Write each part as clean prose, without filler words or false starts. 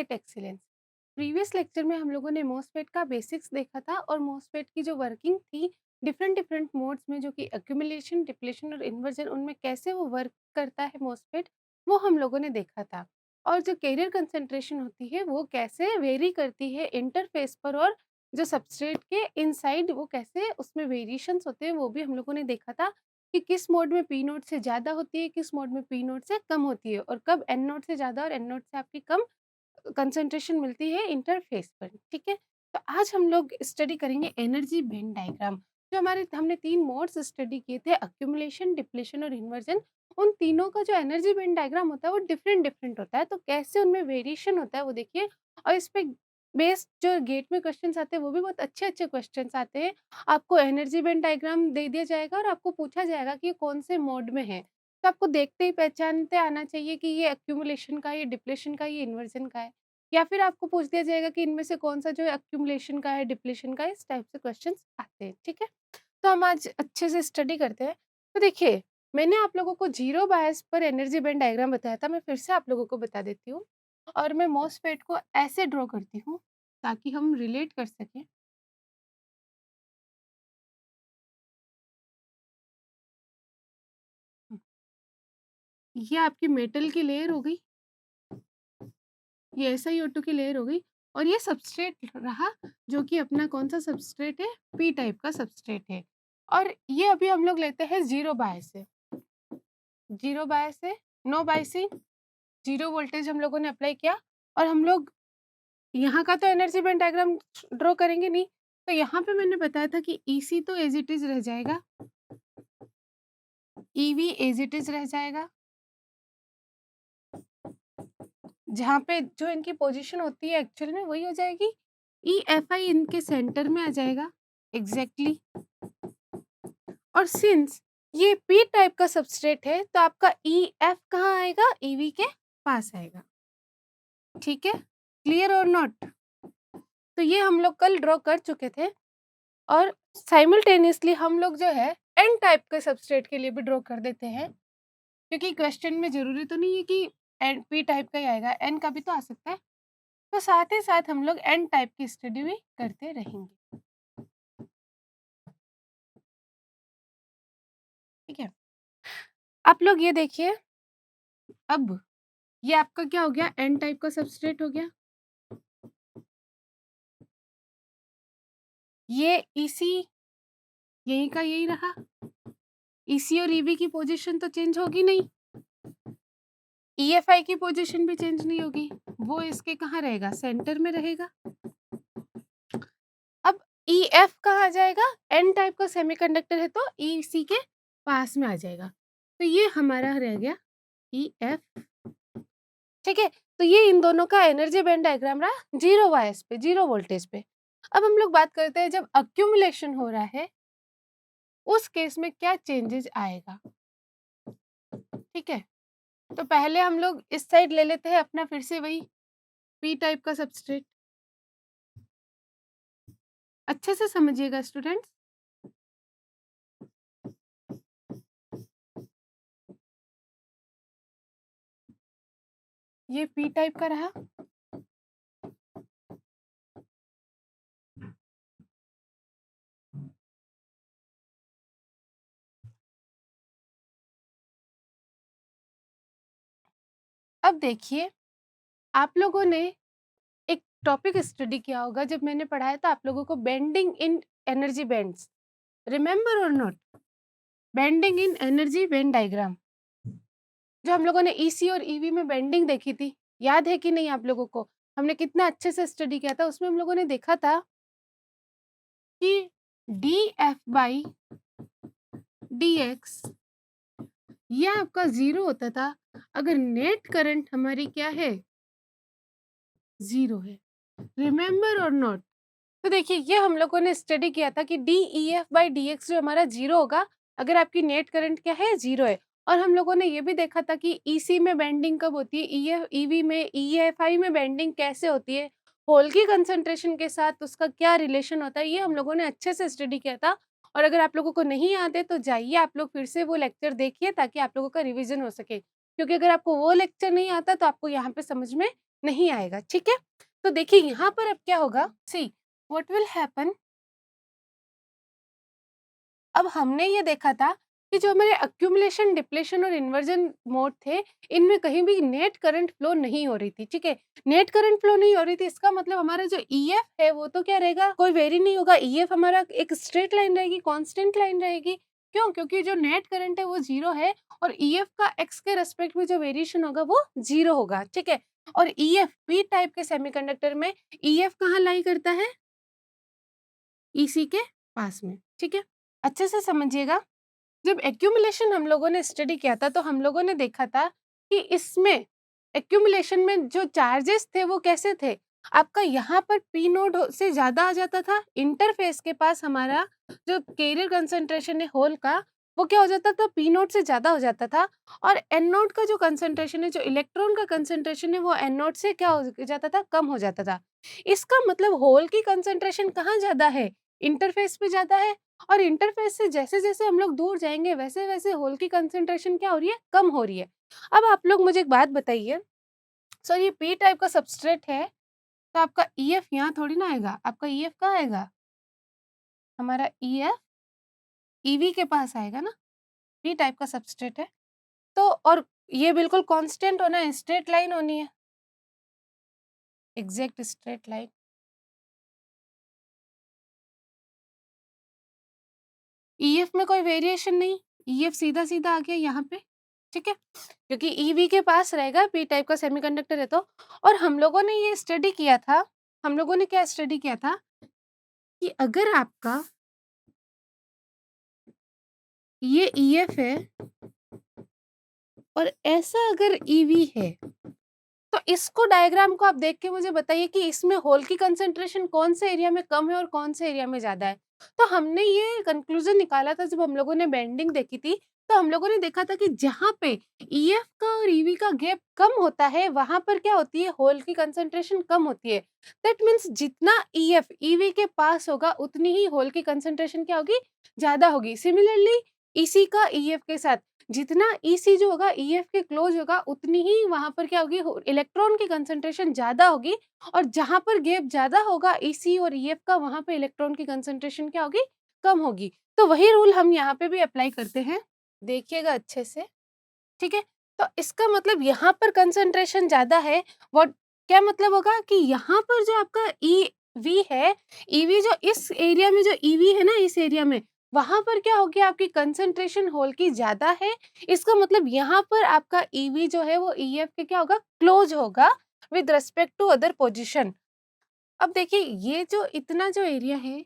Gate excellence. Previous lecture में हम लोगों ने मोसफेट का बेसिक्स देखा था और मोसफेट की जो वर्किंग थी डिफरेंट डिफरेंट मोड्स में, जो कि एक्यूमुलेशन, डिप्लेशन और इन्वर्जन, उनमें कैसे वो वर्क करता है मोसफेट, वो हम लोगों ने देखा था। और जो कैरियर कंसंट्रेशन होती है वो कैसे वेरी करती है इंटरफेस पर, और जो सबस्ट्रेट के इनसाइड वो कैसे उसमें वेरिएशंस होते हैं, वो भी हम लोगों ने देखा था कि किस मोड में पी नोट से ज़्यादा होती है, किस मोड में पी नोट से कम होती है, और कब एन नोट से ज़्यादा और एन नोट से आपकी कम कंसंट्रेशन मिलती है इंटरफेस पर। ठीक है? तो आज हम लोग स्टडी करेंगे एनर्जी बेंड डायग्राम। जो हमारे हमने 3 मोड्स स्टडी किए थे, एक्यूमुलेशन, डिप्लेशन और इन्वर्जन। उन तीनों का जो एनर्जी बेंड डायग्राम होता है वो डिफरेंट डिफरेंट होता है, तो कैसे उनमें वेरिएशन होता है वो देखिए। और इस पे बेस्ड जो गेट में क्वेश्चंस आते हैं वो भी बहुत अच्छे-अच्छे क्वेश्चंस आते हैं। आपको एनर्जी बेंड डायग्राम दे दिया जाएगा और आपको पूछा जाएगा कि ये कौन से मोड में है। तो आपको देखते ही पहचानते आना चाहिए कि ये एक्यूमुलेशन का है, ये डिप्लेशन का है, ये इन्वर्जन का है। या फिर आपको पूछ दिया जाएगा कि इनमें से कौन-सा जो है एक्यूमुलेशन का है, डिप्लेशन का है, इस टाइप से क्वेश्चंस आते हैं, ठीक है? तो हम आज अच्छे से स्टडी करते हैं। तो देखिए, मैंने आप लोगों को ज़ीरो बायस पर एनर्जी बैंड डायग्राम बताया था, मैं फिर से आप लोगों को बता देती हूँ। और मैं मॉसफेट को ऐसे ड्रॉ करती हूँ, ताकि हम रिलेट कर सकें। हुँ, ये आपकी मेटल की लेयर हो गई, ये SiO2 की लेयर हो गई, और ये सबस्ट्रेट रहा, जो कि अपना कौन-सा सबस्ट्रेट है, पी टाइप का सबस्ट्रेट है। और ये अभी हम लोग लेते हैं ज़ीरो बायस से। ज़ीरो बायस से, नो बायसिंग, ज़ीरो वोल्टेज हम लोगों ने अप्लाई किया, और हम लोग यहाँ का तो एनर्जी बैंड डायग्राम ड्रॉ करेंगे नहीं, तो यहाँ पे मैंने बताया था कि EC तो एज़ इट इज़ रह जाएगा, EV एज़ इट इज़ रह जाएगा। जहाँ पे जो इनकी पोज़ीशन होती है एक्चुअल में वही हो जाएगी, EFI इनके सेंटर में आ जाएगा, एग्ज़ैक्टली। और सिंस ये पी टाइप का सबस्ट्रेट है, तो आपका EF कहाँ आएगा? EV के पास आएगा, ठीक है? क्लियर और नॉट? तो ये हम लोग कल ड्रॉ कर चुके थे, और साइमल्टेनियसली हम लोग जो है एन टाइप के सबस्ट्रेट के लिए भी ड्रॉ कर देते हैं, क्योंकि क्वेश्चन में ज़रूरी तो नहीं है कि एन पी टाइप का ही आएगा, एन का भी तो आ सकता है। तो साथ ही साथ हम लोग एन टाइप की स्टडी भी करते रहेंगे, ठीक है? आप लोग ये देखिए, अब ये आपका क्या हो गया? एन टाइप का सबस्ट्रेट हो गया। ये EC यहीं का यही रहा। EC और EV की पोजीशन तो चेंज होगी नहीं। EFI की पोजीशन भी चेंज नहीं होगी, वो इसके कहाँ रहेगा? सेंटर में रहेगा। अब EF कहाँ आ जाएगा? N टाइप का सेमीकंडक्टर है, तो EC के पास में आ जाएगा। तो ये हमारा रह गया EF, ठीक है? तो ये इन दोनों का एनर्जी बैंड डायग्राम रहा ज़ीरो वाइस पे, ज़ीरो वोल्टेज पे। अब हम लोग बात करते हैं जब एक्यूमुलेशन हो रहा है, उस केस में क्या चेंजेज़ आएगा, ठीक है? तो पहले हम लोग इस साइड ले लेते हैं अपना फिर से वही पी टाइप का सबस्ट्रेट। अच्छे से समझिएगा स्टूडेंट्स। ये पी टाइप का रहा। अब देखिए, आप लोगों ने एक टॉपिक स्टडी किया होगा, जब मैंने पढ़ाया था आप लोगों को bending in energy bands, remember or not? Bending in energy band diagram, जो हम लोगों ने EC और EV में बेंडिंग देखी थी, याद है कि नहीं आप लोगों को? हमने कितना अच्छे से स्टडी किया था, उसमें हम लोगों ने देखा था कि DF बाई DX ये आपका 0 होता था, अगर नेट करंट हमारी क्या है? 0 है। Remember or not? तो देखिए, ये हम लोगों ने स्टडी किया था कि DEF बाई DX जो हमारा 0 होगा, अगर आपकी नेट करंट क्या है? 0 है। और हम लोगों ने ये भी देखा था कि EC में बेंडिंग कब होती है, EV में, EFI में बेंडिंग कैसे होती है, होल की कंसंट्रेशन के साथ उसका क्या रिलेशन होता है, ये हम लोगों ने अच्छे से स्टडी किया था। और अगर आप लोगों को नहीं याद है, तो जाइए आप लोग फिर से वो लेक्चर देखिए, ताकि आप लोगों का रिवीजन हो सके। क्योंकि अगर आपको वो लेक्चर नहीं आता, तो आपको यहाँ पे समझ में नहीं आएगा, ठीक है। तो देखिए यहाँ पर अब क्या होगा, सी व्हाट विल हैपन। अब हमने ये देखा था कि जो हमारे अक्यूमुलेशन, डिप्लेशन और इन्वर्जन मोड थे, इनमें कहीं भी नेट करंट फ्लो नहीं हो रही थी, ठीक है। नेट करंट फ्लो नहीं हो रही थी, इसका मतलब हमारा जो ईएफ है वो तो क्या रहेगा, कोई वेरी नहीं होगा। ईएफ हमारा एक स्ट्रेट लाइन रहेगी, कांस्टेंट लाइन रहेगी। क्यों? क्योंकि जो नेट करंट है वो 0 है और ईएफ का एक्स के रिस्पेक्ट में जो वेरिएशन होगा वो 0 होगा, ठीक है। और ईएफ पी टाइप के सेमीकंडक्टर में ईएफ कहाँ लाई करता है? ईसी के पास में, ठीक है। अच्छे से समझिएगा। जब एक्यूमुलेशन हम लोगों ने स्टडी किया था तो हम लोगों ने देखा था कि इसमें एक्यूमुलेशन में जो चार्जेस थे वो कैसे थे, आपका यहाँ पर पी नोड से ज्यादा आ जाता था, इंटरफेस के पास हमारा जो कैरियर कंसंट्रेशन है होल का, वो क्या हो जाता था, पी नोड से ज्यादा हो जाता था। और एन नोड का जो कंसंट्रेशन है, जो इलेक्ट्रॉन का कंसंट्रेशन है, वो एन नोड से क्या हो जाता था, कम हो जाता था। इसका मतलब होल की कंसंट्रेशन कहाँ ज्यादा है, इंटरफेस पे ज्यादा है। और इंटरफेस से जैसे-जैसे हम लोग दूर जाएँगे वैसे-वैसे होल की कंसंट्रेशन क्या हो रही है, कम हो रही है। अब आप लोग मुझे एक बात बताइए, सर ये पी टाइप का सबस्ट्रेट है, तो आपका ईएफ यहाँ थोड़ी ना आएगा, आपका ईएफ कहाँ आएगा? हमारा ईएफ ईवी के पास आएगा ना, पी टाइप का सबस्ट्रेट है। तो और ये बिल्कुल कांस्टेंट होना है, स्ट्रेट लाइन होनी है, एग्ज़ैक्ट स्ट्रेट लाइन। ईएफ में कोई वेरिएशन नहीं, ईएफ सीधा-सीधा आ गया यहाँ पे, ठीक है? क्योंकि ईवी के पास रहेगा, पी टाइप का सेमीकंडक्टर है तो। और हम लोगों ने ये स्टडी किया था, हम लोगों ने क्या स्टडी किया था कि अगर आपका ये ईएफ है और ऐसा अगर ईवी है, तो इसको डायग्राम को आप देख के मुझे बताइए कि इसमें होल की कंसंट्रेशन कौन से एरिया में कम है और कौन से एरिया में ज़्यादा है। तो हमने ये कंक्लूज़न निकाला था जब हम लोगों ने बेंडिंग देखी थी, तो हम लोगों ने देखा था कि जहाँ पे ईएफ का और ईवी का गैप कम होता है, वहाँ पर क्या होती है, होल की कंसंट्रेशन कम होती है। दैट मीन्स जितना ईएफ ईवी के पास होगा, उतनी ही होल की कंसंट्रेशन क्या होगी, ज़्यादा होगी। सिमिलरली ईसी का ईएफ के साथ जितना ईसी जो होगा ईएफ के क्लोज होगा, उतनी ही वहाँ पर क्या होगी, इलेक्ट्रॉन की कंसंट्रेशन ज़्यादा होगी। और जहाँ पर गैप ज़्यादा होगा ईसी और ईएफ का, वहाँ पे इलेक्ट्रॉन की कंसंट्रेशन क्या होगी, कम होगी। तो वही रूल हम यहाँ पे भी अप्लाई करते हैं, देखिएगा अच्छे से, ठीक है। तो इसका मतलब यहाँ पर कंसंट्रेशन ज़्यादा है, व्हाट क्या मतलब होगा कि यहाँ पर जो आपका ईवी है, ईवी जो इस एरिया में जो ईवी है ना, इस एरिया में, वहाँ पर क्या हो गया, आपकी कंसंट्रेशन होल की ज़्यादा है। इसका मतलब यहाँ पर आपका ईवी जो है वो ईएफ के क्या होगा, क्लोज होगा with respect to other position. अब देखिए ये जो इतना जो एरिया है,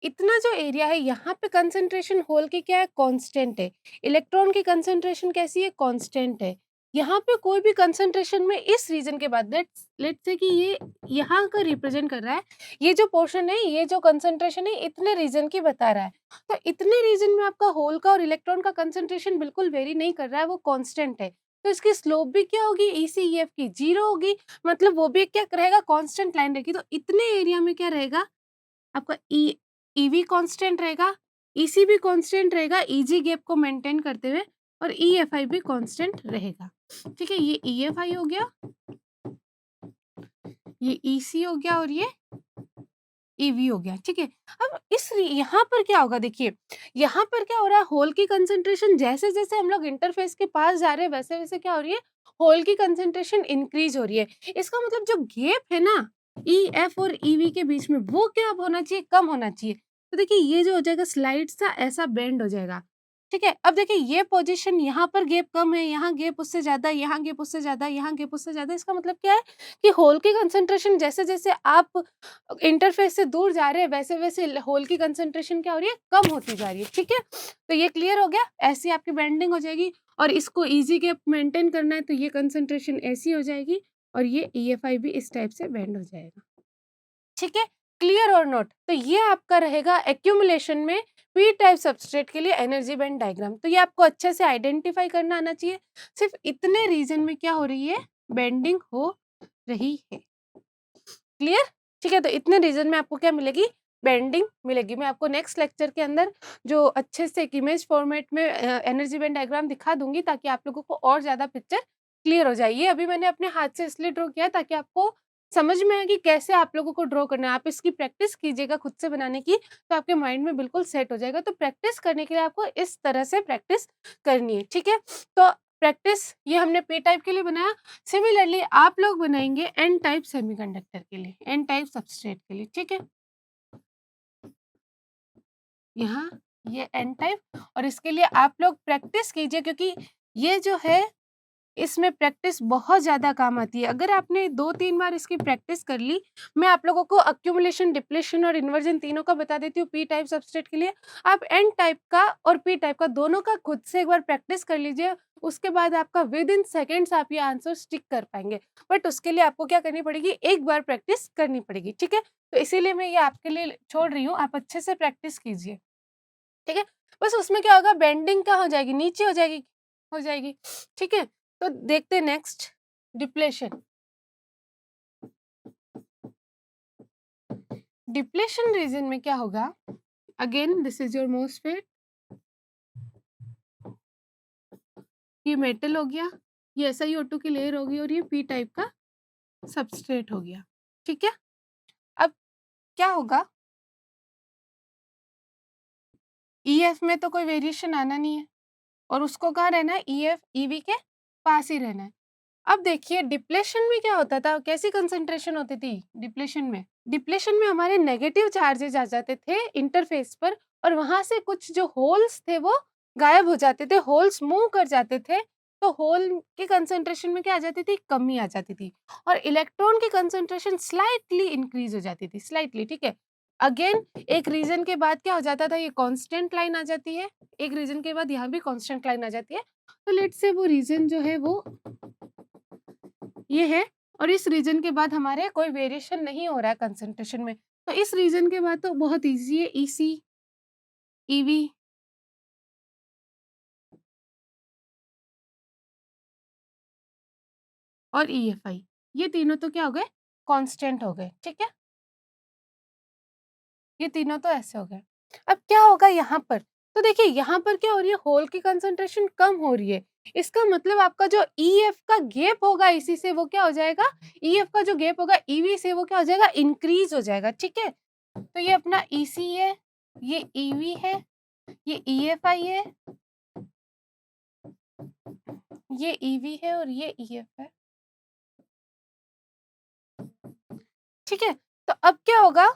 इतना जो एरिया है, यहाँ पे कंसंट्रेशन होल की क्या है, कांस्टेंट है। इलेक्ट्रॉन की कंसंट्रेशन कैसी है, कांस्टेंट है। यहाँ पे कोई भी कंसंट्रेशन में इस रीजन के बाद, लेट्स लेट्स से कि ये यहाँ का रिप्रेजेंट कर रहा है, ये जो पोर्शन है, ये जो कंसंट्रेशन है, इतने रीजन की बता रहा है। तो इतने रीजन में आपका होल का और इलेक्ट्रॉन का कंसंट्रेशन बिल्कुल वेरी नहीं कर रहा है, वो कांस्टेंट है। तो इसकी स्लोप भी क्या होगी, ईसीईएफ की 0 होगी, मतलब वो भी क्या रहेगा, कांस्टेंट लाइन रहेगी। तो इतने एरिया में क्या रहेगा, आपका ईवी कांस्टेंट रहेगा, ईसी भी कांस्टेंट रहेगा, ईजी गैप को मेंटेन करते हुए, और ईएफआई भी कांस्टेंट रहेगा, ठीक है। ये ईएफआई हो गया, ये ईसी हो गया और ये ईवी हो गया, ठीक है। अब इस यहाँ पर क्या होगा, देखिए यहाँ पर क्या हो रहा है, होल की कंसंट्रेशन जैसे-जैसे हम लोग इंटरफेस के पास जा रहे हैं, वैसे-वैसे क्या हो रही है, होल की कंसंट्रेशन इंक्रीज हो रही है। इसका मतलब जो गैप है ना, ईएफ और ईवी के बीच में, वो क्या अब होना चाहिए, कम होना चाहिए। तो देखिए ये जो हो जाएगा, स्लाइड सा ऐसा बेंड हो जाएगा, ठीक है। अब देखिए ये पोजीशन, यहाँ पर गैप कम है, यहाँ गैप उससे ज़्यादा, यहाँ गैप उससे ज़्यादा, यहाँ गैप उससे ज़्यादा। इसका मतलब क्या है कि होल की कंसंट्रेशन जैसे-जैसे आप इंटरफेस से दूर जा रहे हैं, वैसे-वैसे होल की कंसंट्रेशन क्या हो रही है, कम होती जा रही है, ठीक है। तो ये क्लियर हो गया, ऐसी आपकी बेंडिंग हो जाएगी। और इसको ईजी गैप मेंटेन करना है, तो ये कंसंट्रेशन ऐसी हो जाएगी और ये ईएफआई भी इस टाइप से बेंड हो जाएगा, ठीक है। क्लियर और नोट। तो ये आपका रहेगा एक्यूमुलेशन में पी टाइप सबस्ट्रेट के लिए एनर्जी बैंड डायग्राम। तो ये आपको अच्छे से आइडेंटिफाई करना आना चाहिए, सिर्फ इतने रीजन में क्या हो रही है, बेंडिंग हो रही है, क्लियर, ठीक है। तो इतने रीजन में आपको क्या मिलेगी, बेंडिंग मिलेगी। मैं आपको नेक्स्ट लेक्चर के अंदर जो अच्छे से एक इमेज फॉर्मेट में एनर्जी बैंड डायग्राम दिखा दूँगी, ताकि आप लोगों को और ज़्यादा पिक्चर क्लियर हो जाए। ये अभी मैंने अपने हाथ से इसलिए ड्रॉ किया ताकि आपको समझ में आए कि कैसे आप लोगों को ड्रॉ करना है। आप इसकी प्रैक्टिस कीजिएगा खुद से बनाने की, तो आपके माइंड में बिल्कुल सेट हो जाएगा। तो प्रैक्टिस करने के लिए आपको इस तरह से प्रैक्टिस करनी है, ठीक है? तो प्रैक्टिस ये हमने पी टाइप के लिए बनाया। सिमिलरली आप लोग बनाएँगे एन टाइप सेमीकंडक्टर के लिए, एन टाइप सबस्ट्रेट के लिए, ठीक है? यहाँ ये एन टाइप, और इसके लिए आप लोग प्रैक्टिस कीजिए, क्योंकि ये जो है इसमें प्रैक्टिस बहुत ज़्यादा काम आती है। अगर आपने 2-3 बार इसकी प्रैक्टिस कर ली, मैं आप लोगों को एक्यूमुलेशन, डिप्लेशन और इन्वर्जन तीनों का बता देती हूँ पी टाइप सबस्ट्रेट के लिए। आप एन टाइप का और पी टाइप का दोनों का खुद से एक बार प्रैक्टिस कर लीजिए, उसके बाद आपका विदिन सेकंड्स आप ये आंसर स्टिक कर पाएँगे। बट उसके लिए आपको क्या करनी पड़ेगी, एक बार प्रैक्टिस करनी पड़ेगी, ठीक है? तो इसीलिए मैं ये आपके लिए छोड़ रही हूँ, आप अच्छे से प्रैक्टिस कीजिए, ठीक है? बस उसमें क्या होगा, बेंडिंग क्या हो जाएगी, नीचे हो जाएगी, ठीक है? तो देखते हैं नेक्स्ट, डिप्लेशन। डिप्लेशन रीजन में क्या होगा, again this is your MOSFET, ये मेटल हो गया, ये SiO2 की लेयर होगी, और ये पी टाइप का सबस्ट्रेट हो गया, ठीक है? अब क्या होगा, EF में तो कोई वेरिएशन आना नहीं है, और उसको कहाँ रहना है, EF EV के पास ही रहना है। अब देखिए डिप्लेशन में क्या होता था, कैसी कंसंट्रेशन होती थी डिप्लेशन में? डिप्लेशन में हमारे नेगेटिव चार्जेस आ जाते थे इंटरफेस पर, और वहां से कुछ जो होल्स थे वो गायब हो जाते थे, होल्स मूव कर जाते थे, तो होल की कंसंट्रेशन में क्या आ जाती थी, कमी आ जाती थी, और इलेक्ट्रॉन की कंसंट्रेशन स्लाइटली इंक्रीज हो जाती थी, स्लाइटली, ठीक है? अगेन एक रीजन के बाद क्या हो जाता था, ये कांस्टेंट लाइन आ जाती है, एक रीजन के बाद यहाँ भी कांस्टेंट लाइन आ जाती है। तो लेट्स से वो रीजन जो है वो ये है, और इस रीजन के बाद हमारे कोई वेरिएशन नहीं हो रहा है कंसंट्रेशन में, तो इस रीजन के बाद तो बहुत इजी है, EC, EV और EFI, ये तीनों तो क्या हो गए, कांस्टेंट हो गए, ठीक है? ये तीनों तो ऐसे हो गए। अब क्या होगा यहाँ पर, तो देखिए यहाँ पर क्या हो रही है, होल की कंसंट्रेशन कम हो रही है, इसका मतलब आपका जो EF का गैप होगा इसी से वो क्या हो जाएगा, EF का जो गैप होगा EV से वो क्या हो जाएगा, इंक्रीज हो जाएगा, ठीक है? तो ये अपना EC है, ये EV है, ये EFI है, ये EV है, और ये EF है, ठीक है? तो अब क्या होगा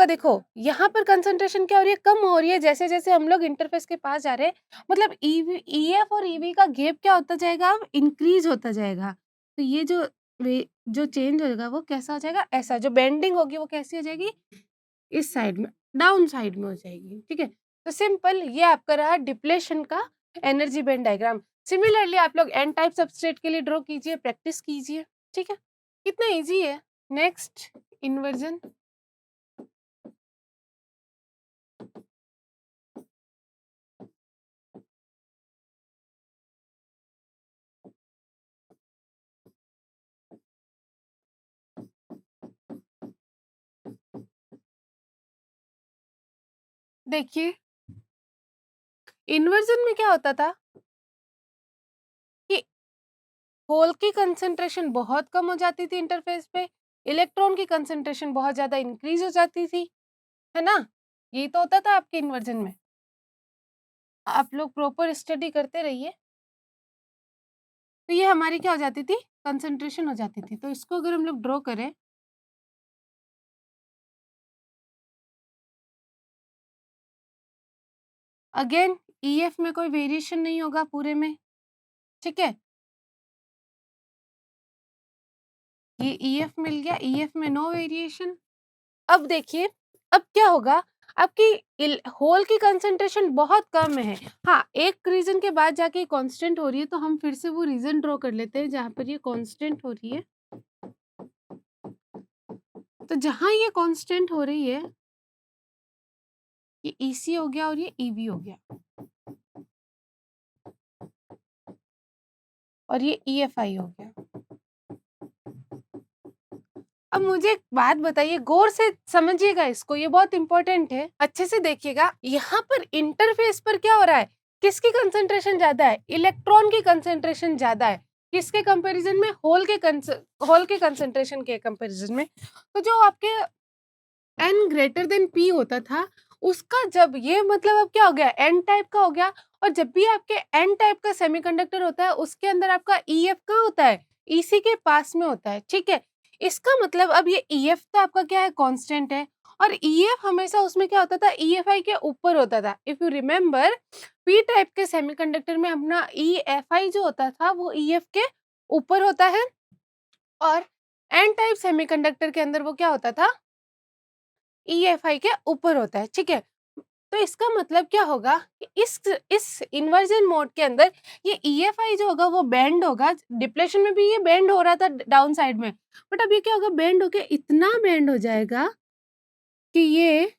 देखो, यहाँ पर कंसंट्रेशन क्या हो रही है, कम हो रही है, जैसे-जैसे हम लोग इंटरफ़ेस के पास जा रहे हैं, मतलब EF और EV का गैप क्या होता जाएगा, अब इंक्रीज़ होता जाएगा। तो ये जो चेंज होगा वो कैसा हो जाएगा, ऐसा, जो बेंडिंग होगी वो कैसी हो जाएगी, इस साइड में, डाउन साइड में हो जाएगी, ठीक है? तो सिंपल ये आपका रहा डिप्लेशन का एनर्जी बैंड डायग्राम। सिमिलरली आप लोग एन टाइप सबस्ट्रेट के लिए ड्रॉ कीजिए, प्रैक्टिस कीजिए, ठीक है? कितना ईज़ी है। Next, inversion. देखिए, इन्वर्जन में क्या होता था कि होल की कंसंट्रेशन बहुत कम हो जाती थी इंटरफ़ेस पे, इलेक्ट्रॉन की कंसंट्रेशन बहुत ज़्यादा इंक्रीज़ हो जाती थी, है ना? यही तो होता था आपके इन्वर्जन में। आप लोग प्रॉपर स्टडी करते रहिए। तो ये हमारी क्या हो जाती थी, कंसंट्रेशन हो जाती थी। तो इसको अगर हम लोग ड्रॉ करें, अगेन EF में कोई वेरिएशन नहीं होगा पूरे में, ठीक है? ये EF मिल गया, EF में नो वेरिएशन। अब देखिए, अब क्या होगा, आपकी होल की कंसंट्रेशन बहुत कम है। हाँ, एक रीजन के बाद जाके कांस्टेंट हो रही है, तो हम फिर से वो रीजन ड्रॉ कर लेते हैं जहाँ पर ये कांस्टेंट हो रही है। तो जहाँ ये कांस्टेंट हो रही है, ये EC हो गया और ये EV हो गया, और ये EFI हो गया। अब मुझे एक बात बताइए, गौर से समझिएगा इसको, ये बहुत इंपॉर्टेंट है, अच्छे से देखिएगा। यहाँ पर इंटरफेस पर क्या हो रहा है, किसकी कंसंट्रेशन ज्यादा है, इलेक्ट्रॉन की कंसंट्रेशन ज्यादा है, किसके कंपैरिजन में, होल के कंसंट्रेशन के कंपैरिजन में। तो जो आपके एन ग्रेटर देन पी होता था, उसका जब ये मतलब अब क्या हो गया, एन टाइप का हो गया। और जब भी आपके एन टाइप का सेमीकंडक्टर होता है, उसके अंदर आपका ईएफ कहाँ होता है, ईसी के पास में होता है, ठीक है। इसका मतलब अब ये ईएफ तो आपका क्या है, कांस्टेंट है, और ईएफ हमेशा उसमें क्या होता था, ईएफआई के ऊपर होता था। If you remember, P type के सेमीकंडक्टर में अपना ईएफआई जो होता था वो ईएफ के ऊपर होता है, और एन टाइप सेमीकंडक्टर के अंदर वो क्या होता था, ईएफआई के ऊपर होता है, ठीक है। तो इसका मतलब क्या होगा कि इस इन्वर्जन मोड के अंदर ये ईएफआई जो होगा वो बेंड होगा। डिप्लेशन में भी ये बेंड हो रहा था डाउन साइड में, बट अब ये क्या होगा, बेंड होके इतना बेंड हो जाएगा कि ये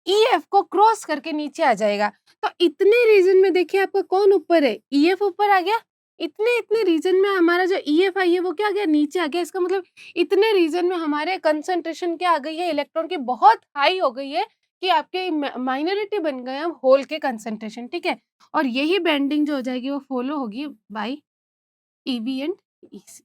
ईएफ को क्रॉस करके नीचे आ जाएगा। तो इतने रीजन में देखिए आपका कौन ऊपर है, ईएफ ऊपर आ गया। इतने इतने रीजन में हमारा जो ईएफआई है वो क्या आ गया, नीचे आ गया। इसका मतलब इतने रीजन में हमारे कंसंट्रेशन क्या आ गई है, इलेक्ट्रॉन की बहुत हाई हो गई है, कि आपके माइनॉरिटी बन गए हम होल के कंसंट्रेशन, ठीक है। और यही बेंडिंग जो हो जाएगी वो फॉलो होगी बाय ईबी एंड ईसी।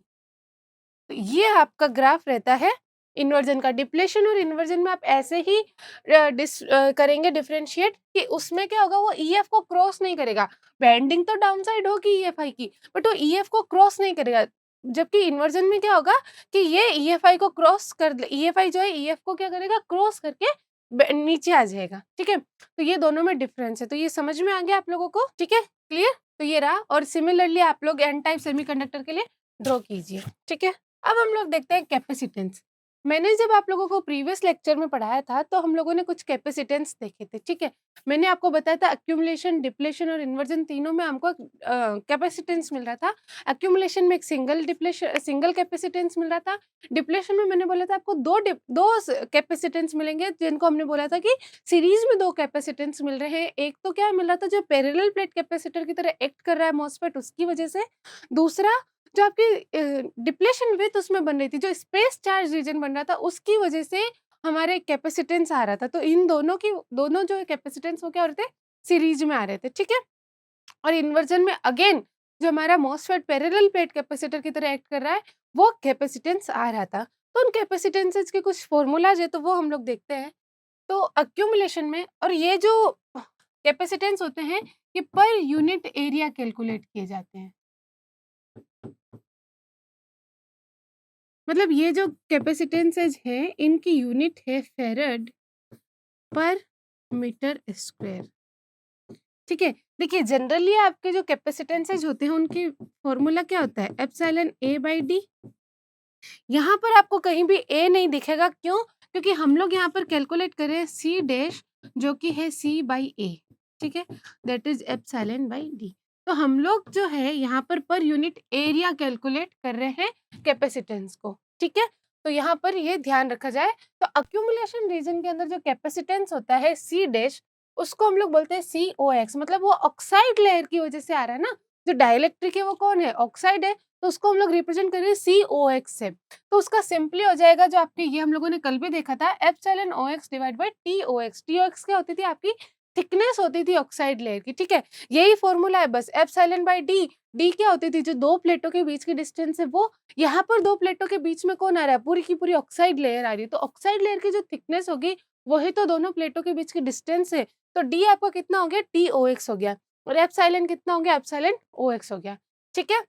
तो ये आपका ग्राफ रहता है इन्वर्जन का। डिप्लेशन और इन्वर्जन में आप ऐसे ही करेंगे डिफरेंशिएट, कि उसमें क्या होगा, वो ईएफ को क्रॉस नहीं करेगा। बेंडिंग तो डाउन साइड होगी ईएफआई की, बट वो ईएफ को क्रॉस नहीं करेगा। जबकि इन्वर्जन में क्या होगा कि ये ईएफआई को क्रॉस कर, ईएफआई जो है ईएफ को क्या करेगा, क्रॉस करके नीचे आ जाएगा, ठीक है। तो ये दोनों में डिफरेंस है। तो ये समझ में आ गया आप लोगों को, ठीक है, क्लियर। तो ये रहा, और सिमिलरली आप लोग एन टाइप सेमीकंडक्टर के लिए ड्रॉ कीजिए, ठीक है। अब हम लोग देखते हैं कैपेसिटेंस। मैंने जब आप लोगों को प्रीवियस लेक्चर में पढ़ाया था, तो हम लोगों ने कुछ कैपेसिटेंस देखे थे, ठीक है। मैंने आपको बताया था एक्यूमुलेशन, डिप्लेशन और इन्वर्जन तीनों में हमको कैपेसिटेंस मिल रहा था। एक्यूमुलेशन में एक सिंगल कैपेसिटेंस मिल रहा था। डिप्लेशन में मैंने बोला था आपको दो कैपेसिटेंस मिलेंगे, जिनको हमने बोला था कि सीरीज में दो कैपेसिटेंस मिल रहे हैं। एक तो क्या मिल रहा था, जो पैरेलल प्लेट कैपेसिटर की तरह एक्ट कर रहा है मॉसफेट, उसकी वजह से। दूसरा, जो आपकी डिप्लेशन विथ उसमें बन रही थी, जो स्पेस चार्ज रीजन बन रहा था, उसकी वजह से हमारे कैपेसिटेंस आ रहा था। तो इन दोनों जो कैपेसिटेंस वो क्या हो रहे थे, सीरीज में आ रहे थे, ठीक है। और इन्वर्जन में अगेन जो हमारा मॉसफेट पैरेलल प्लेट कैपेसिटर की तरह एक्ट कर रहा है, वो कैपेसिटेंस आ रहा था। तो उन कैपेसिटेंसेस के कुछ फॉर्मूलाज है, तो वो हम लोग देखते हैं। तो अक्यूमुलेशन में, और ये जो कैपेसिटेंस होते हैं, ये पर यूनिट एरिया कैलकुलेट किए जाते हैं। मतलब ये जो कैपेसिटेंसेज है, इनकी यूनिट है फेरड पर मीटर स्क्वायर, ठीक है। देखिए जनरली आपके जो कैपेसिटेंसेज होते हैं, उनकी फॉर्मूला क्या होता है, एप्सिलॉन ए बाई डी। यहाँ पर आपको कहीं भी ए नहीं दिखेगा, क्यों, क्योंकि हम लोग यहाँ पर कैलकुलेट करें सी डैश, जो कि है सी बाई ए, ठीक है, that is epsilon by D. तो हम लोग जो है यहाँ पर यूनिट एरिया कैलकुलेट कर रहे हैं कैपेसिटेंस को, ठीक है। तो यहाँ पर ये ध्यान रखा जाए। तो अक्यूमुलेशन रीजन के अंदर जो कैपेसिटेंस होता है सी डैश, उसको हम लोग बोलते हैं सी ओ एक्स। मतलब वो ऑक्साइड लेयर की वजह से आ रहा है ना, जो डाइलेक्ट्रिक है वो कौन है, ऑक्साइड है। तो उसको हम लोग रिप्रेजेंट करें सी ओ एक्स से। तो उसका सिंपली हो जाएगा, जो आपने ये हम लोगों ने कल भी देखा था, epsilon O X divide by T O X. T O X क्या होती थी, आपकी थिकनेस होती थी ऑक्साइड लेयर की, ठीक है। यही फॉर्मूला है बस। एप्सिलॉन बाई डी, डी क्या होती थी, जो दो प्लेटों के बीच की डिस्टेंस है वो। यहाँ पर दो प्लेटों के बीच में कौन आ रहा है, पूरी की पूरी ऑक्साइड लेयर आ रही है। तो ऑक्साइड लेयर की जो थिकनेस होगी, वही तो दोनों प्लेटों के बीच की डिस्टेंस है। तो डी आपका कितना हो गया, टी ओ एक्स हो गया, और एप्सिलॉन कितना हो गया, एप्सिलॉन ओ एक्स हो गया, ठीक है।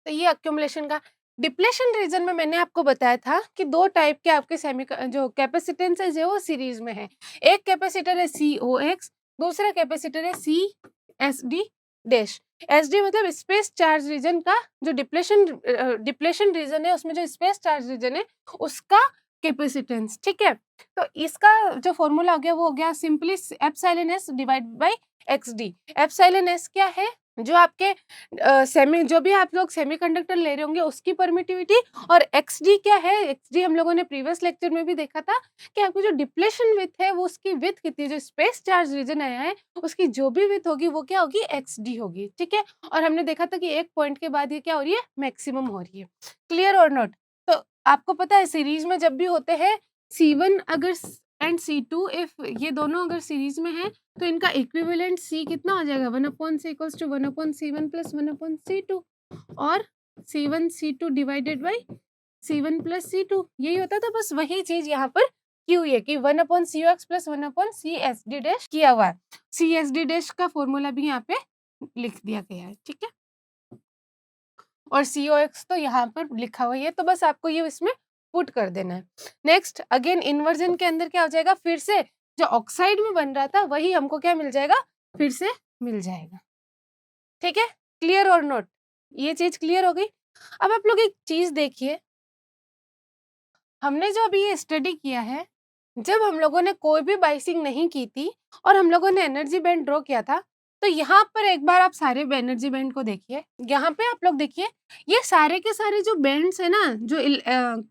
तो ये अक्यूमुलेशन का। डिप्लेशन रीजन में मैंने आपको बताया था कि दो टाइप के आपके जो कैपेसिटेंस है वो सीरीज में है। एक कैपेसिटर है सी ओ एक्स, दूसरा कैपेसिटर है C S D dash. S D मतलब स्पेस चार्ज रीजन का, जो डिप्लेशन रीजन है उसमें जो स्पेस चार्ज रीजन है उसका कैपेसिटेंस, ठीक है। तो इसका जो फॉर्मूला हो गया वो हो गया simply epsilon S divide by x D. Epsilon S क्या है, जो आपके जो भी आप लोग सेमीकंडक्टर ले रहे होंगे उसकी परमिटिविटी। और एक्सडी क्या है, एक्सडी हम लोगों ने प्रीवियस लेक्चर में भी देखा था कि आपकी जो डिप्लेशन विथ है वो उसकी विथ कितनी है, जो स्पेस चार्ज रीजन आया है उसकी जो भी विथ होगी वो क्या होगी, एक्सडी होगी, ठीक है। और हमने देखा था कि एक पॉइंट के बाद ये क्या हो रही है, मैक्सिमम हो रही है। क्लियर और नॉट। आपको पता है सीरीज में जब भी होते हैं C1 अगर एंड C2 इफ ये दोनों अगर सीरीज में है तो इनका इक्विवेलेंट C कितना हो जाएगा 1/C equals to 1/C1 plus 1/C2 और C1 C2 divided by C1 plus C2 यही होता था। बस वही चीज यहाँ पर की हुई है कि 1/COX प्लस 1/CSD डैश किया हुआ है। CSD डैश का फॉर्मूला भी यहाँ पे लिख दिया गया है, ठीक है। और COX तो यहाँ पर लिखा हुआ है, तो बस आपको ये इसमें पुट कर देना है। नेक्स्ट अगेन इन्वर्जन के अंदर क्या हो जाएगा, फिर से जो ऑक्साइड में बन रहा था वही हमको क्या मिल जाएगा, फिर से मिल जाएगा। ठीक है, क्लियर और नोट, ये चीज क्लियर हो गई। अब आप लोग एक चीज देखिए, हमने जो अभी ये स्टडी किया है, जब हम लोगों ने कोई भी बाइसिंग नहीं की थी और हम लोगों ने एनर्जी बैंड ड्रॉ किया था, तो यहाँ पर एक बार आप सारे एनर्जी बैंड को देखिए। यहाँ पे आप लोग देखिए, ये सारे के सारे जो बैंड्स है ना, जो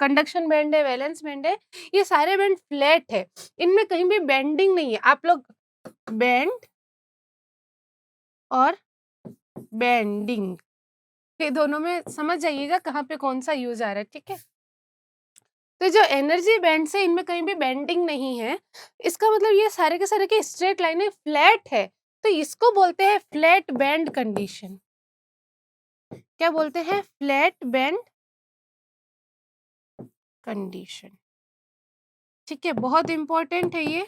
कंडक्शन बैंड है, वैलेंस बैंड है, ये सारे बैंड फ्लैट है, इनमें कहीं भी बेंडिंग नहीं है। आप लोग बैंड और बेंडिंग ये दोनों में समझ जाइएगा कहाँ पे कौन सा यूज आ रहा है, ठीक है। तो जो एनर्जी बैंड से इनमें कहीं भी बेंडिंग नहीं है, इसका मतलब ये सारे के सारे के स्ट्रेट लाइन है, फ्लैट है, तो इसको बोलते हैं फ्लैट बैंड कंडीशन। क्या बोलते हैं, फ्लैट बैंड कंडीशन, ठीक है, बहुत इंपॉर्टेंट है ये।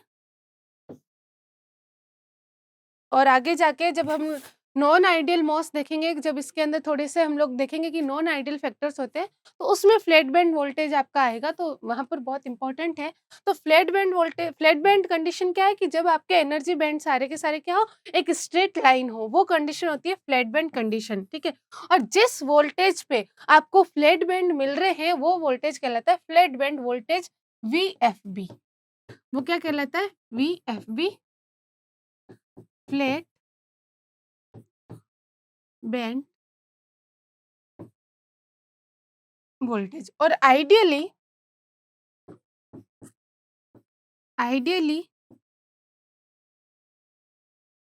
और आगे जाके जब हम नॉन आइडियल मॉस देखेंगे, जब इसके अंदर थोड़े से हम लोग देखेंगे कि नॉन आइडियल फैक्टर्स होते हैं, तो उसमें फ्लैट बैंड वोल्टेज आपका आएगा, तो वहां पर बहुत इंपॉर्टेंट है। तो flat band voltage, flat band condition क्या है कि जब आपके एनर्जी बैंड सारे के सारे क्या हो, एक स्ट्रेट लाइन हो, वो कंडीशन होती है फ्लैट बैंड कंडीशन, ठीक है। और जिस वोल्टेज पे आपको फ्लैट बैंड मिल रहे हैं वो वोल्टेज कहलाता है फ्लैट बैंड वोल्टेज VFB। वो क्या कहलाता है, VFB, फ्लैट बैंड वोल्टेज। और आइडियली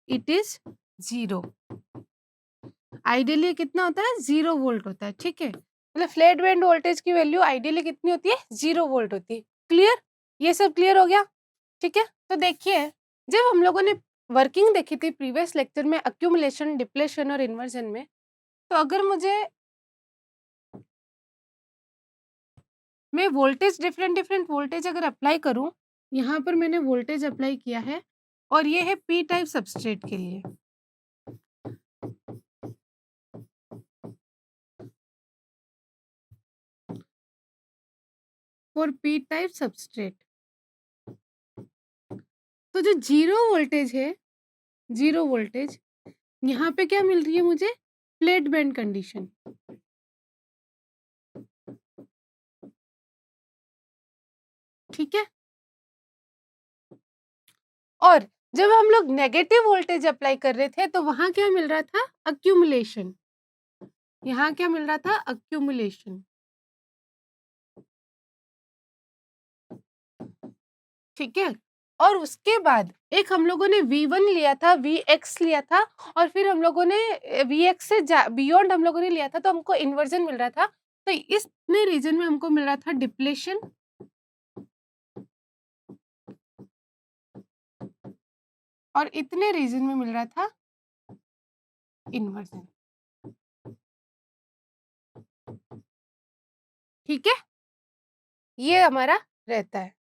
इट इज 0। आइडियली कितना होता है, 0 वोल्ट होता है, ठीक है। मतलब फ्लैट बैंड वोल्टेज की वैल्यू आइडियली कितनी होती है, 0 वोल्ट होती है। क्लियर, ये सब क्लियर हो गया, ठीक है। तो देखिए, जब हम लोगों ने वर्किंग देखी थी प्रीवियस लेक्चर में अक्यूमुलेशन, डिप्लेशन और इन्वर्जन में, तो अगर मैं वोल्टेज डिफरेंट डिफरेंट वोल्टेज अगर अप्लाई करूं, यहाँ पर मैंने वोल्टेज अप्लाई किया है और ये है पी टाइप सबस्ट्रेट के लिए। फॉर पी टाइप सबस्ट्रेट, तो जो 0 वोल्टेज है, 0 वोल्टेज, यहाँ पे क्या मिल रही है मुझे, फ्लैट बैंड कंडीशन, ठीक है। और जब हम लोग नेगेटिव वोल्टेज अप्लाई कर रहे थे तो वहां क्या मिल रहा था, अक्यूमुलेशन। यहाँ क्या मिल रहा था, अक्यूमुलेशन, ठीक है। और उसके बाद एक हम लोगों ने V1 लिया था, VX लिया था, और फिर हम लोगों ने VX से बियॉन्ड हम लोगों ने लिया था, तो हमको इन्वर्जन मिल रहा था। तो इसने रीजन में हमको मिल रहा था डिप्लेशन, और इतने रीजन में मिल रहा था इन्वर्जन, ठीक है। ये हमारा रहता है,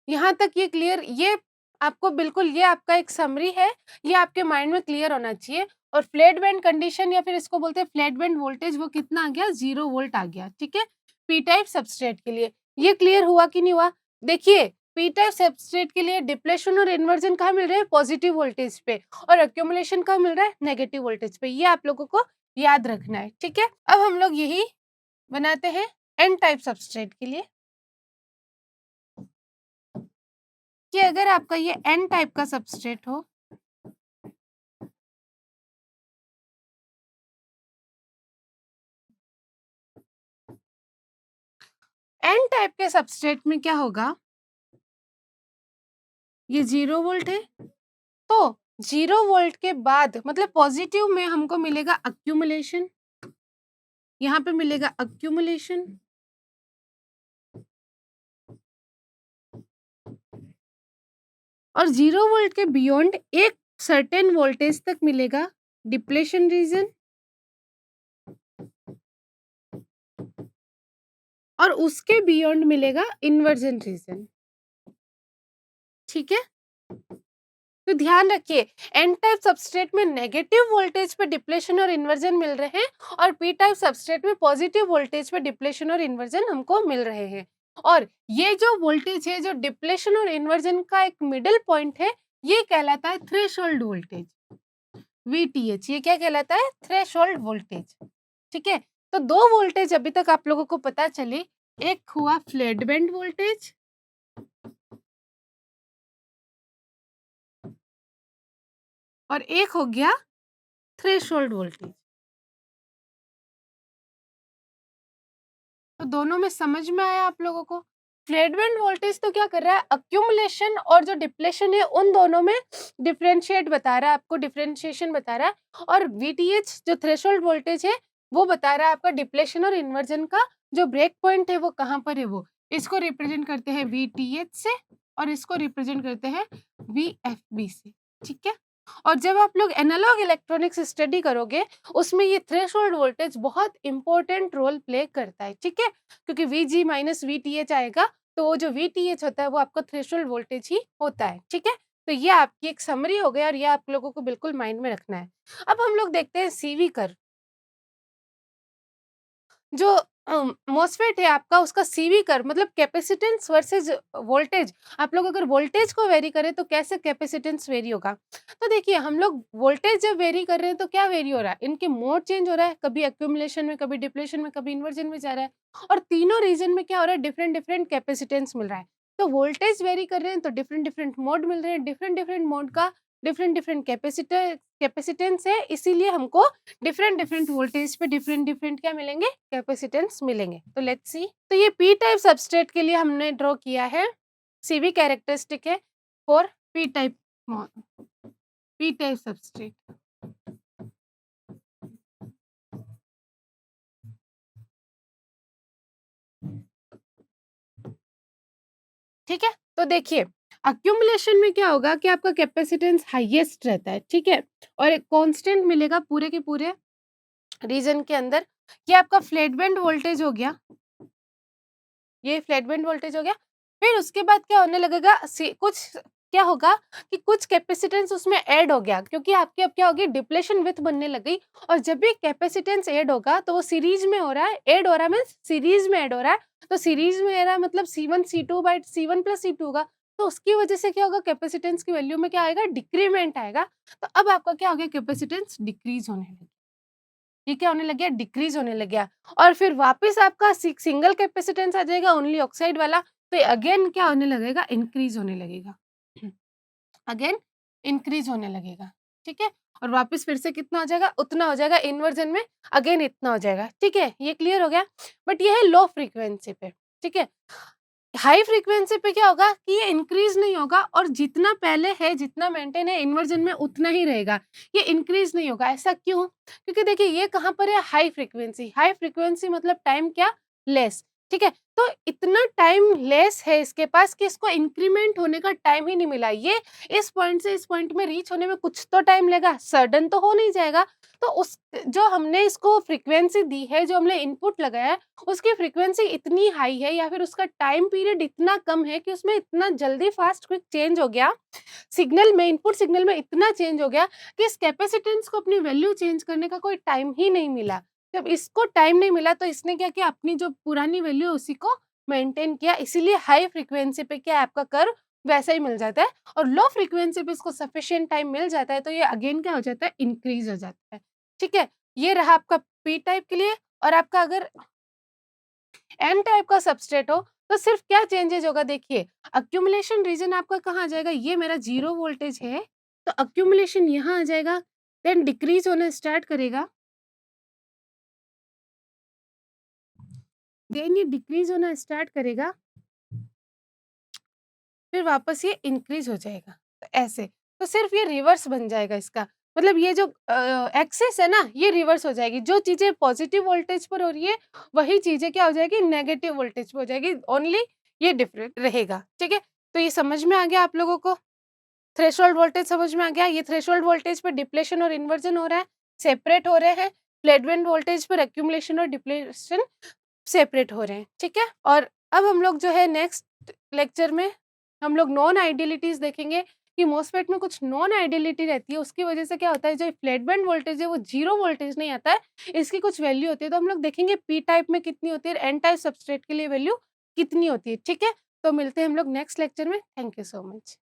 यहाँ तक ये क्लियर, ये आपको बिल्कुल, ये आपका एक समरी है, ये आपके माइंड में क्लियर होना चाहिए। और फ्लैट बैंड कंडीशन या फिर इसको बोलते हैं फ्लैट बैंड वोल्टेज, वो कितना आ गया, 0 वोल्ट आ गया, ठीक है, पी टाइप सबस्ट्रेट के लिए। ये क्लियर हुआ कि नहीं हुआ, देखिए पी टाइप सबस्ट्रेट के लिए डिप्लेशन और इन्वर्जन कहाँ मिल रहे हैं, पॉजिटिव वोल्टेज पे, और एक्यूमुलेशन कहाँ मिल रहा है, नेगेटिव वोल्टेज पे। ये आप लोगों को याद रखना है, ठीक है। अब हम लोग यही बनाते हैं एन टाइप सबस्ट्रेट के लिए, कि अगर आपका ये एन टाइप का सबस्ट्रेट हो, एन टाइप के सबस्ट्रेट में क्या होगा, ये 0 वोल्ट है, तो 0 वोल्ट के बाद मतलब पॉजिटिव में हमको मिलेगा अक्यूमुलेशन, यहाँ पे मिलेगा अक्यूमुलेशन, और 0 वोल्ट के बियॉन्ड एक सर्टेन वोल्टेज तक मिलेगा डिप्लेशन रीजन, और उसके बियॉन्ड मिलेगा इन्वर्जन रीजन। ठीक है, तो ध्यान रखिए, एन टाइप सबस्ट्रेट में नेगेटिव वोल्टेज पे डिप्लेशन और इन्वर्जन मिल रहे हैं, और पी टाइप सबस्ट्रेट में पॉजिटिव वोल्टेज पे डिप्लेशन और इन्वर्जन हमको मिल रहे हैं। और ये जो वोल्टेज है, जो डिप्लेशन और इन्वर्जन का एक मिडिल पॉइंट है, ये कहलाता है थ्रेशोल्ड वोल्टेज, वीटीएच। ये क्या कहलाता है? Threshold voltage. ठीक है, तो दो वोल्टेज अभी तक आप लोगों को पता चले, एक हुआ फ्लैट बैंड वोल्टेज, और एक हो गया थ्रेशोल्ड वोल्टेज। तो दोनों में समझ में आया आप लोगों को? फ्लैट बैंड वोल्टेज तो क्या कर रहा है, अक्यूमुलेशन और जो डिप्लेशन है उन दोनों में डिफरेंशिएट बता रहा है, आपको डिफरेंशिएशन बता रहा है। और वीटीएच जो थ्रेशोल्ड वोल्टेज है वो बता रहा है आपका डिप्लेशन और इन्वर्जन का जो ब्रेक पॉइंट है वो कहाँ पर है। वो इसको रिप्रेजेंट करते हैं वीटीएच से, और इसको रिप्रेजेंट करते हैं वीएफबी से। ठीक है, और जब आप लोग एनालॉग इलेक्ट्रॉनिक्स स्टडी करोगे उसमें ये थ्रेशोल्ड वोल्टेज बहुत इंपॉर्टेंट रोल प्ले करता है। ठीक है, क्योंकि वीजी माइनस वीटीएच आएगा, तो वो जो वीटीएच होता है वो आपका थ्रेशोल्ड वोल्टेज ही होता है। ठीक है, तो ये आपकी एक समरी हो गया, और ये आप लोगों को बिल्कुल माइंड में रखना है। अब हम लोग देखते हैं सीवी कर्व। जो मॉसफेट है आपका, उसका सीवी कर्व मतलब कैपेसिटेंस वर्सेस वोल्टेज। आप लोग अगर वोल्टेज को वेरी करें तो कैसे कैपेसिटेंस वेरी होगा? तो देखिए, हम लोग वोल्टेज जब वेरी कर रहे हैं तो क्या वेरी हो रहा है, इनके मोड चेंज हो रहा है, कभी एक्यूमुलेशन में, कभी डिप्लेशन में, कभी इन्वर्जन में जा रहा है, और तीनों रीजन में क्या हो रहा है, डिफरेंट डिफरेंट कैपेसिटेंस मिल रहा है। तो वोल्टेज वेरी कर रहे हैं तो डिफरेंट डिफरेंट मोड मिल रहे हैं, डिफरेंट डिफरेंट मोड का डिफरेंट डिफरेंट कैपेसिटेंस है, इसीलिए हमको डिफरेंट डिफरेंट वोल्टेज पे डिफरेंट डिफरेंट क्या मिलेंगे, कैपेसिटेंस मिलेंगे। तो लेट्स सी, तो ये पी टाइप सबस्ट्रेट के लिए हमने ड्रॉ किया है, सीवी कैरेक्टरिस्टिक है फॉर पी टाइप सबस्ट्रेट। ठीक है, तो देखिए, अक्यूमुलेशन में क्या होगा कि आपका कैपेसिटेंस हाईएस्ट रहता है। ठीक है, और एक कांस्टेंट मिलेगा पूरे के पूरे रीजन के अंदर। ये आपका फ्लैट बैंड वोल्टेज हो गया, ये फ्लैट बैंड वोल्टेज हो गया। फिर उसके बाद क्या होने लगेगा, कुछ क्या होगा कि कुछ कैपेसिटेंस उसमें ऐड हो गया, क्योंकि आपकी अब क्या होगी, डिप्लेशन विथ बनने लग गई। और जब भी कैपेसिटेंस ऐड होगा तो वो सीरीज में हो रहा है, ऐड हो रहा है मीन्स सीरीज में ऐड हो रहा है। तो सीरीज में ऐड रहा है मतलब C1 C2 by C1 plus C2 होगा। तो उसकी वजह से क्या होगा, कैपेसिटेंस की वैल्यू में क्या आएगा, डिक्रीमेंट आएगा। तो अब आपका क्या हो गया, कैपेसिटेंस डिक्रीज होने लगी। ये क्या होने लग गया, डिक्रीज होने लग गया। और फिर वापस आपका सिंगल कैपेसिटेंस आ जाएगा, ओनली ऑक्साइड वाला। तो अगेन क्या होने लगेगा, इंक्रीज होने लगेगा, अगेन इंक्रीज होने लगेगा। ठीक है, और वापस फिर से कितना हो जाएगा, उतना हो जाएगा, इन्वर्जन में अगेन इतना हो जाएगा। ठीक है, ये क्लियर हो गया। बट ये है लो फ्रीक्वेंसी पे। ठीक है, हाई फ्रीक्वेंसी पे क्या होगा कि ये इंक्रीज नहीं होगा, और जितना पहले है, जितना मेंटेन है इन्वर्जन में, उतना ही रहेगा, ये इंक्रीज नहीं होगा। ऐसा क्यों? क्योंकि देखिए, ये कहाँ पर है, हाई फ्रीक्वेंसी। हाई फ्रीक्वेंसी मतलब टाइम क्या, लेस। ठीक है, तो इतना टाइम लेस है इसके पास कि इसको इंक्रीमेंट होने का टाइम ही नहीं मिला। ये इस पॉइंट से इस पॉइंट में रीच होने में कुछ तो टाइम लेगा, सडन तो हो नहीं जाएगा। तो उस जो हमने इसको फ्रीक्वेंसी दी है, जो हमने इनपुट लगाया है, उसकी फ्रीक्वेंसी इतनी हाई है, या फिर उसका टाइम पीरियड इतना कम है कि उसमें इतना जल्दी फास्ट क्विक चेंज हो गया, सिग्नल में, इनपुट सिग्नल में इतना चेंज हो गया कि इस कैपेसिटेंस को अपनी वैल्यू चेंज करने का कोई टाइम ही नहीं मिला। जब इसको टाइम नहीं मिला तो इसने क्या किया, अपनी जो पुरानी वैल्यू उसी को मेंटेन किया। इसीलिए हाई फ्रीक्वेंसी पे क्या आपका कर्व वैसा ही मिल जाता है, और लो फ्रीक्वेंसी पे इसको सफिशिएंट टाइम मिल जाता है, तो ये अगेन क्या हो जाता है, इंक्रीज हो जाता है। ठीक है, ये रहा आपका पी टाइप के लिए। और आपका अगर एन टाइप का सबस्ट्रेट हो तो सिर्फ क्या चेंजेस होगा, देखिए, अक्यूमुलेशन रीजन आपका कहाँ आ जाएगा, ये मेरा 0 वोल्टेज है, तो अक्यूमुलेशन यहाँ आ जाएगा, देन डिक्रीज होना स्टार्ट करेगा, देन ये डिक्रीज होना स्टार्ट करेगा, फिर वापस ये इंक्रीज हो जाएगा। तो ऐसे, तो सिर्फ ये रिवर्स बन जाएगा इसका, मतलब ये जो एक्सेस है ना, ये रिवर्स हो जाएगी। जो चीजें पॉजिटिव वोल्टेज पर हो रही है, वही चीजें क्या हो जाएगी, नेगेटिव वोल्टेज पर हो जाएगी। ओनली ये डिफरेंट रहेगा। ठीक है, तो ये समझ में आ गया आप लोगों को? थ्रेशोल्ड वोल्टेज समझ में आ गया? ये थ्रेशोल्ड वोल्टेज पे डिप्लेशन और इन्वर्जन हो रहा है, सेपरेट हो रहे हैं। फ्लैट बैंड वोल्टेज पर एक्यूमुलेशन और डिप्लेशन सेपरेट हो रहे हैं, ठीक है? और अब हम लोग जो है नेक्स्ट लेक्चर में हम लोग नॉन आइडियलिटीज़ देखेंगे कि मॉसफेट में कुछ नॉन आइडियलिटी रहती है, उसकी वजह से क्या होता है, जो फ्लैट बैंड वोल्टेज है वो 0 वोल्टेज नहीं आता है, इसकी कुछ वैल्यू होती है। तो हम लोग देखेंगे पी टाइप में कितनी होती है और एन टाइप सबस्ट्रेट के लिए वैल्यू कितनी होती है, ठीक है? तो मिलते हैं हम लोग नेक्स्ट लेक्चर में। Thank you so much.